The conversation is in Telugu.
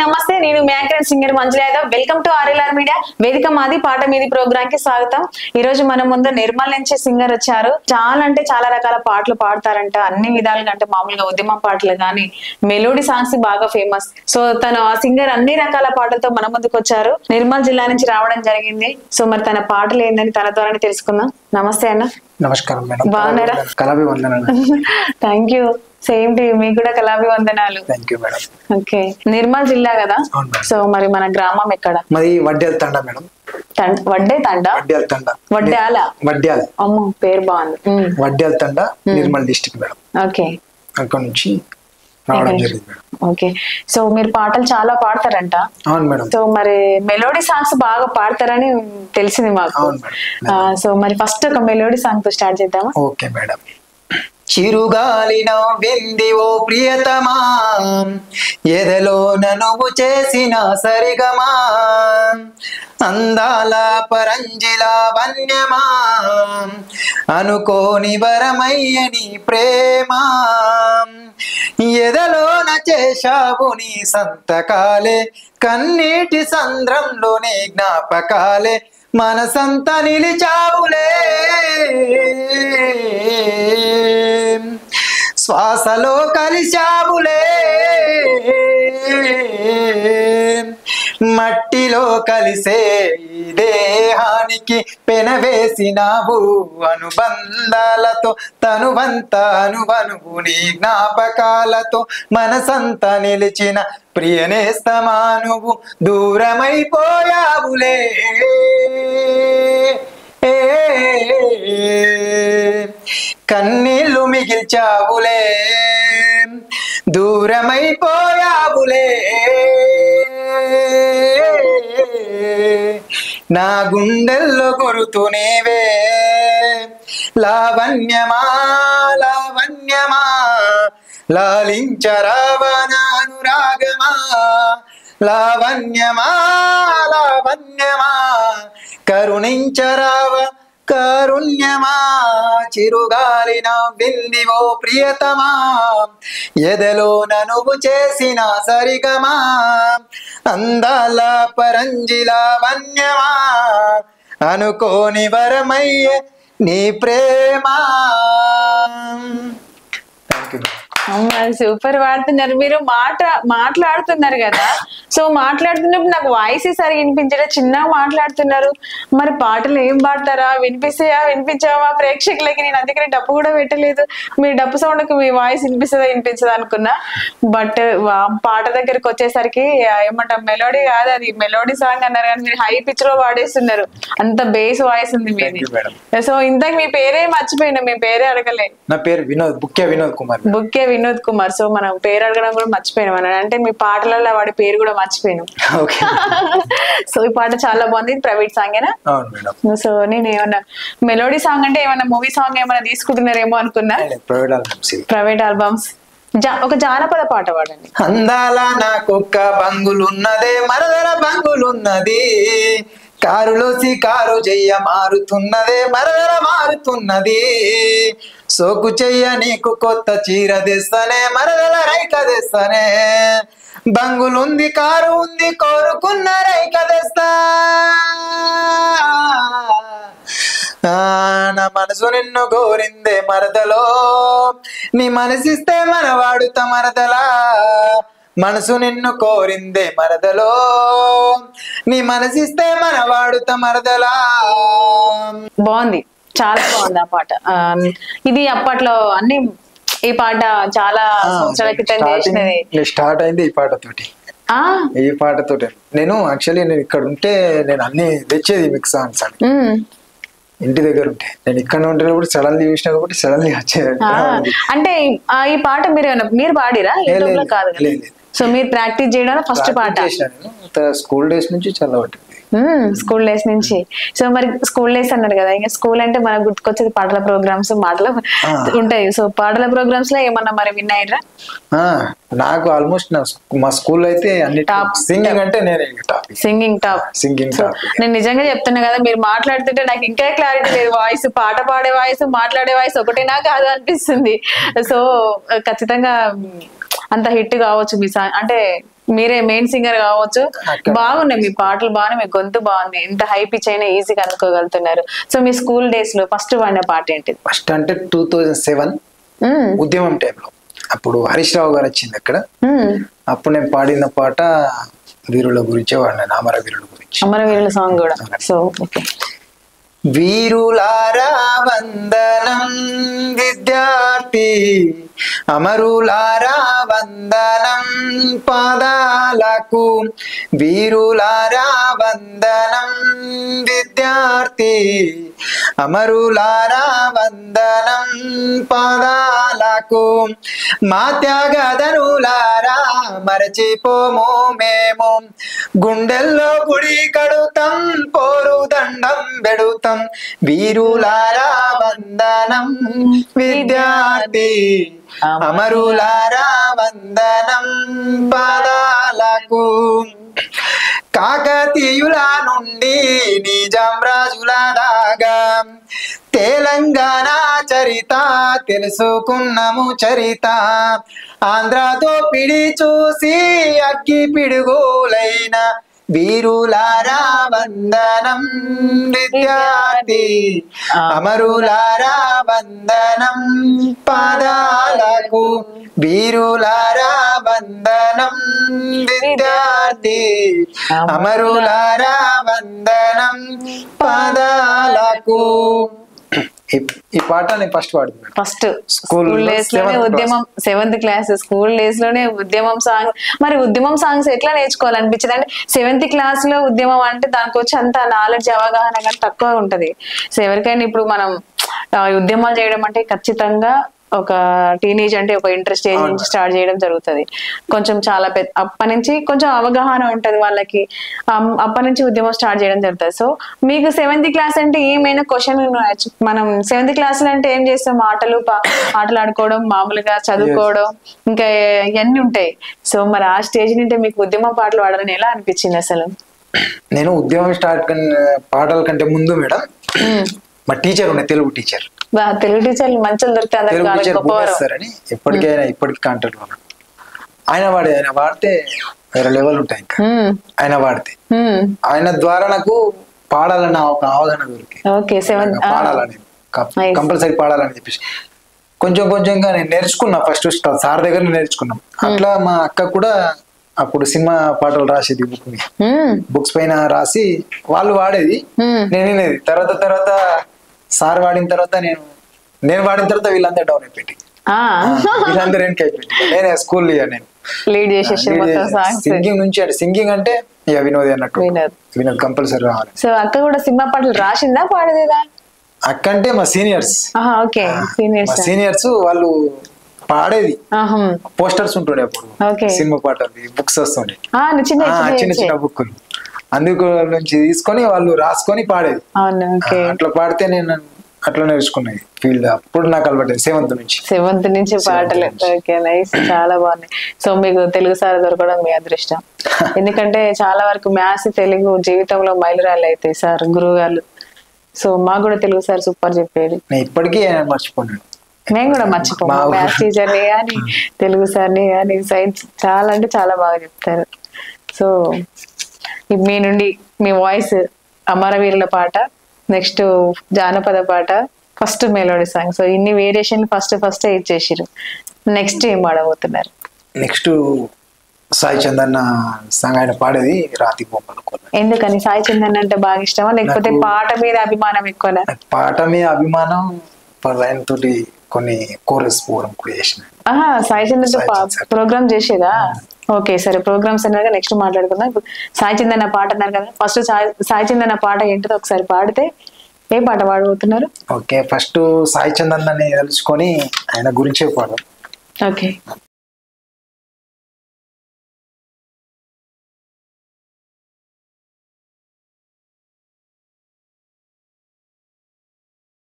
నమస్తే నేను Macron singer Manjula Yadav welcome to RLR media వేదిక మాది పాట మీది ప్రోగ్రామ్ కి స్వాగతం। ఈ రోజు మన ముందు నిర్మల్ నుంచి సింగర్ వచ్చారు। చాలా అంటే చాలా రకాల పాటలు పాడతారంట, అన్ని విధాలుగా అంటే మామూలుగా ఉద్యమ పాటలు గానీ మెలోడీ సాంగ్స్ బాగా ఫేమస్। సో తను ఆ సింగర్ అన్ని రకాల పాటలతో మన ముందుకు వచ్చారు। నిర్మల్ జిల్లా నుంచి రావడం జరిగింది। సో మరి తన పాటలు ఏందని తన ద్వారానే తెలుసుకుందాం। నమస్తే అన్న। నమస్కారం మేడం। బాగున్నారా? కళాభి వందనాలు। థ్యాంక్ యూ, సేమ్ టు మీకు కూడా కళాభి వందనాలు। Thank you madam. Okay, Nirmal జిల్లా కదా, సో మరి మన గ్రామం ఎక్కడ? మాది వడ్డ్యాల తండ మేడం। వడ్డే తండ? వడ్డ్యాల తండ, వడ్డ్యాల? వడ్డ్యాల, అమ్మో పేరు బాగుంది। వడ్డ్యాల తండ, నిర్మల్ డిస్ట్రిక్ట్ మేడం। ఓకే, అక్కడ నుంచి రావడం జరిగింది మేడం। ఓకే, సో మీరు పాటలు చాలా పాడతారంట? అవును మేడం। సో మరి మెలోడీ సాంగ్స్ బాగా పాడతారని తెలిసింది మాకు। అవును మేడం। సో మరి ఫస్ట్ ఒక మెలోడీ సాంగ్ తో స్టార్ట్ చేద్దామా? Okay madam. చిరుగాలి నవ్వింది ఓ ప్రియతమా, ఎదలో నువ్వు చేసిన సరిగమా, అందాల పరంజిల వన్యమా, అనుకోని వరమయ్యని ప్రేమ, ఎదలోన చేశావు నీ సంతకాలే, కన్నీటి సంద్రంలోనే జ్ఞాపకాలే, మనసంతా నిలిచావులే, శ్వాసలో కలిశావులే, మట్టిలో కలిసే ఈ దేహానికి పెనవేసినావు అనుబంధాలతో, తనువంతా అనువనువు నీ జ్ఞాపకాలతో, మనసంతా నిలిచిన ప్రియనేస్తమా నువ్వు దూరమైపోయావులే, కన్నీళ్లు మిగిల్చావులే, దూరమైపోయావులే, నా గుండెల్లో గురుతునేవే, లావణ్యమా లావణ్యమా, లాలించరావా నానురాగమా, లావణ్యమా లావణ్యమా, కరుణించరావా కారుణ్యమా, చిరుగాలి నవ్వింది ఓ ప్రియతమా, ఎదలో నువ్వు చేసిన సరిగమా, అందాల పరంజిల వన్యమా, అనుకోని వరమయ్యే నీ ప్రేమ। Thank you. సూపర్ పాడుతున్నారు మీరు, మాట్లాడుతున్నారు కదా, సో మాట్లాడుతున్నప్పుడు నాకు వాయిస్ సరిగా వినిపించడం, చిన్నగా మాట్లాడుతున్నారు, మరి పాటలు ఏం పాడతారా, వినిపించావా ప్రేక్షకులకి? నేను అందుకని డప్పు కూడా పెట్టలేదు, మీ డప్పు సౌండ్కి మీ వాయిస్ వినిపిస్తుందా అనుకున్నా, బట్ పాట దగ్గరికి వచ్చేసరికి ఏమంటాం మెలోడీ కాదు, అది మెలోడీ సాంగ్ అన్నారు కానీ మీరు హై పిచ్ లో పాడేస్తున్నారు, అంత బేస్ వాయిస్ ఉంది మీది। సో ఇంతకు మీ పేరే మర్చిపోయినా, మీ పేరే అడగలే। నా పేరు వినోద్, బుక్కే వినోద్ కుమార్। బుక్కే వినోద్ కుమార్। సో మనం పేరు అడగడం కూడా మర్చిపోయినాం అని అంటే మీ పాటలలో వాడి పేరు కూడా మర్చిపోయినాం। సో ఈ పాట చాలా బాగుంది, ప్రైవేట్ సాంగేనా? సో నేను ఏమన్నా మెలోడీ సాంగ్ అంటే ఏమన్నా మూవీ సాంగ్ ఏమన్నా తీసుకుంటున్నారేమో అనుకున్నా, ప్రైవేట్ ఆల్బమ్స్। ఒక జానపద పాట పాడండి। అందాల నాకొక్క బంగులున్నదే, మరదల బంగులున్నది, కారులోసి కారు చెయ్య మారుతున్నదే, మరదల మారుతున్నది, సోకు చెయ్య నీకు కొత్త చీర తెస్తానే, మరదల రైక తెస్తానే, బంగులుంది కారు ఉంది కోరుకున్న రైక తెస్తా, నా మనసు నిన్ను కోరిందే మరదలో, నీ మనసిస్తే మనవాడుత మరదలా, మనసు నిన్ను కోరిందే మరదలో, నీ మనసిస్తే మనవాడుత మరదలా। బాగుంది, చాలా బాగుంది ఆ పాట। ఇది అప్పట్లో అన్ని ఈ పాట చాలా సంవత్సరాల క్రితం చేసినది, స్టార్ట్ అయింది ఈ పాటతోటి। ఈ పాటతోటి నేను యాక్చువల్లీ నేను ఇక్కడ ఉంటే నేను అన్ని తెచ్చేది మిక్స్ సాంగ్స్ అని, ఇంటి దగ్గర ఉంటే నేను ఇక్కడ ఉంటే సడన్లీ చూసినా కాబట్టి సడన్లీ వచ్చేది। అంటే ఈ పాట మీరు పాడిరా? కాదు, సో మీరు ప్రాక్టీస్ చేయడం ఫస్ట్ పాట? స్కూల్ డేస్ నుంచి చాలా పట్టింది, స్కూల్ డేస్ నుంచి। సో మరి స్కూల్ డేస్ అన్నారు కదా, ఇంకా స్కూల్ అంటే మనకు గుర్తుకొచ్చేది పాటల ప్రోగ్రామ్స్, మాటలు ఉంటాయి, సో పాటల ప్రోగ్రామ్స్ లో ఏమన్నా మరి విన్ అయ్యారా? నాకు ఆల్మోస్ట్ మా స్కూల్ అయితే అన్ని టాప్, సింగింగ్ అంటే నేను సింగింగ్ టాప్। నేను నిజంగా చెప్తున్నా కదా, మీరు మాట్లాడుతుంటే నాకు ఇంకా క్లారిటీ లేదు, వాయిస్ పాట పాడే వాయిస్ మాట్లాడే వాయిస్ ఒకటేనా కాదు అనిపిస్తుంది। సో ఖచ్చితంగా అంత హిట్ కావచ్చు మీ సాంగ్ అంటే మీరే మెయిన్ సింగర్ కావచ్చు. బాగున్నాయి మీ పాటలు, బాగున్నాయి, మీ గొంతు బాగుంది. ఎంత హై పిచ్ అయినా ఈజీగా అందుకోగలుగుతున్నారు. సో మీ స్కూల్ డేస్ లో ఫస్ట్ పాడిన పాట ఏంటిది? ఫస్ట్ అంటే 2007 ఉద్యమం టైంలో, అప్పుడు హరీష్ రావు గారు వచ్చింది అక్కడ. అప్పుడు నేను పాడిన పాట వీరుల గురించే వాడినాను, అమరవీరుల గురించి. అమరవీరుల సాంగ్ కూడా. So okay. వీరులారా వందనం విద్యార్థి, అమరులారా వందనం పాదాలకు, వీరులారా వందనం విద్యార్థి, అమరులారా వందనం పాదాలకు, మా త్యాగధనులారా మరచిపోము మేము, గుండెల్లో గుడి కడుతాం పోరు దండం పెడుతాం, వీరులారా వందనం విద్యార్థి, అమరులారా వందనం పాదాలకు, కాకతీయుల నుండి నిజాం రాజుల దాగా తెలంగాణ చరిత తెలుసుకున్నాము చరిత, ఆంధ్రతో పిడి చూసి అగ్గి పిడుగులైన, వీరులారా వందనం విద్యార్థి, అమరులారా వందనం పాదాలకు, వీరులారా వందనం విద్యార్థి, అమరులారా వందనం పాదాలకు. ఈ పాట నేను ఫస్ట్ పాడుతున్నాను. ఫస్ట్ స్కూల్ డేస్ లోనే ఉద్యమం, 7th క్లాస్ స్కూల్ డేస్ లోనే ఉద్యమం సాంగ్. మరి ఉద్యమం సాంగ్స్ ఎట్లా నేర్చుకోవాలనిపించింది? అంటే 7th క్లాస్ లో ఉద్యమం అంటే దానికి వచ్చి అంత నాలెడ్జ్ అవగాహన కానీ తక్కువ ఉంటది. సో ఎవరికైనా ఇప్పుడు మనం ఉద్యమాలు చేయడం అంటే ఖచ్చితంగా ఒక టీనేజ్ అంటే ఒక ఇంట్రెస్ట్ ఏజ్ నుంచి స్టార్ట్ చేయడం జరుగుతుంది. కొంచెం చాలా పెద్ద అప్పటి నుంచి కొంచెం అవగాహన ఉంటది వాళ్ళకి, అప్పటి నుంచి ఉద్యమం స్టార్ట్ చేయడం జరుగుతుంది. సో మీకు 7th క్లాస్ అంటే ఏమైనా క్వశ్చన్, మనం 7th క్లాస్ లో అంటే ఏం చేస్తాం? ఆటలు ఆడుకోవడం, మామూలుగా చదువుకోవడం, ఇంకా ఇవన్నీ ఉంటాయి. సో మరి ఆ స్టేజ్ నుండి మీకు ఉద్యమ పాటలు పాడాలని ఎలా అనిపించింది అసలు? నేను ఉద్యమం స్టార్ట్ పాటల కంటే ముందు మేడం మా టీచర్ ఉండే, తెలుగు టీచర్. తెలుగు టీచర్లు మంచిగా దొరుకుతాయి, ఎప్పటికైనా ఇప్పటికి కాంటాక్ట్ లో ఆయన వాడితే వేరే లెవెల్ ఉంటాయి. ఇంకా ఆయన వాడితే ఆయన ద్వారా నాకు పాడాలన్న ఒక అవగాహన దొరికింది. పాడాలని కంపల్సరీ పాడాలని చెప్పేసి కొంచెం కొంచెంగా నేను నేర్చుకున్నా. ఫస్ట్ సార్ దగ్గర నేర్చుకున్నాం. అట్లా మా అక్క కూడా అప్పుడు సినిమా పాటలు రాసేది, బుక్స్ పైన రాసి వాళ్ళు వాడేది, నేను వినేది. తర్వాత సార్ వాడిన తర్వాత నేను వాడిన తర్వాత వీళ్ళందరూ డౌన్ అయిపోయింది, వీళ్ళందరూ వెనక్కి అయిపోయింది. నేనే స్కూల్ నేను లీడ్ చేసేసి సింగింగ్ నుంచి. అంటే సింగింగ్ అంటే ఇక వినోద్ అన్నట్టు, వినోద్ కంపల్సరీ రావాలి. సో అక్క కూడా సినిమా పాటలు రాసిందా, పాడేదా? అక్క అంటే మా సీనియర్స్, మా సీనియర్స్ వాళ్ళు పాడేది. పోస్టర్స్ ఉంటుండే అప్పుడు సినిమా పాటలు, బుక్స్ వస్తుండే చిన్న చిన్న బుక్కులు, అందుకు నుంచి తీసుకొని వాళ్ళు రాసుకొని పాడేది. అట్లా పాడితే నేను అట్లా నేర్చుకున్నాయి ఫీల్డ్. అప్పుడు నాకు అలవాటు 7th నుంచి పాటలు. ఓకే, నైస్, చాలా బాగున్నాయి. సో మీకు తెలుగు సార్ దొరకడం మీ అదృష్టం. ఎందుకంటే చాలా వరకు మ్యాథ్స్ తెలుగు జీవితంలో మైలురాళ్ళు అవుతాయి సార్, గురువు గారు. సో మాకు కూడా తెలుగు సార్ సూపర్ చెప్పేది. నేను ఇప్పటికీ మర్చిపోయాను, మేము కూడా మర్చిపోము. మ్యాథ్స్ టీచర్ని కానీ తెలుగు సార్ని కానీ సైన్స్ చాలా అంటే చాలా బాగా చెప్తారు. సో మీ నుండి మీ వాయిస్ అమరవీరుల పాట, నెక్స్ట్ జానపద పాట, ఫస్ట్ మెలోడీ సాంగ్. సో ఇన్ని వేరియేషన్ ఫస్ట్ ఇచ్చేసారు. నెక్స్ట్ ఏం పాడబోతున్నారు? నెక్స్ట్ సాయి చందన్న సాంగ్ ఆయన పాడేది రాతి బొమ్మలు. ఎందుకని సాయి చందన్ అంటే బాగా ఇష్టమా, లేకపోతే పాట మీద అభిమానం ఎక్కువనా? పాట మీద అభిమానం, ఆయన తోటి కొన్ని కోరస్ ప్రోగ్రామ్ కూడా చేసిన. సాయి చందన్ ప్రోగ్రామ్ చేసేదా? ఓకే, సరే, ప్రోగ్రామ్స్ అన్నారు, నెక్స్ట్ మాట్లాడుకుందాం. ఇప్పుడు సాయి చందన్ పాట అన్నారు కదా, ఫస్ట్ సాయి చందన్ పాట ఏంటిదో ఒకసారి పాడితే ఏ పాట పాడబోతున్నారు? ఓకే, ఫస్ట్ సాయి చందన్ అని తెలుసుకొని ఆయన గురించే పాడు. ఓకే.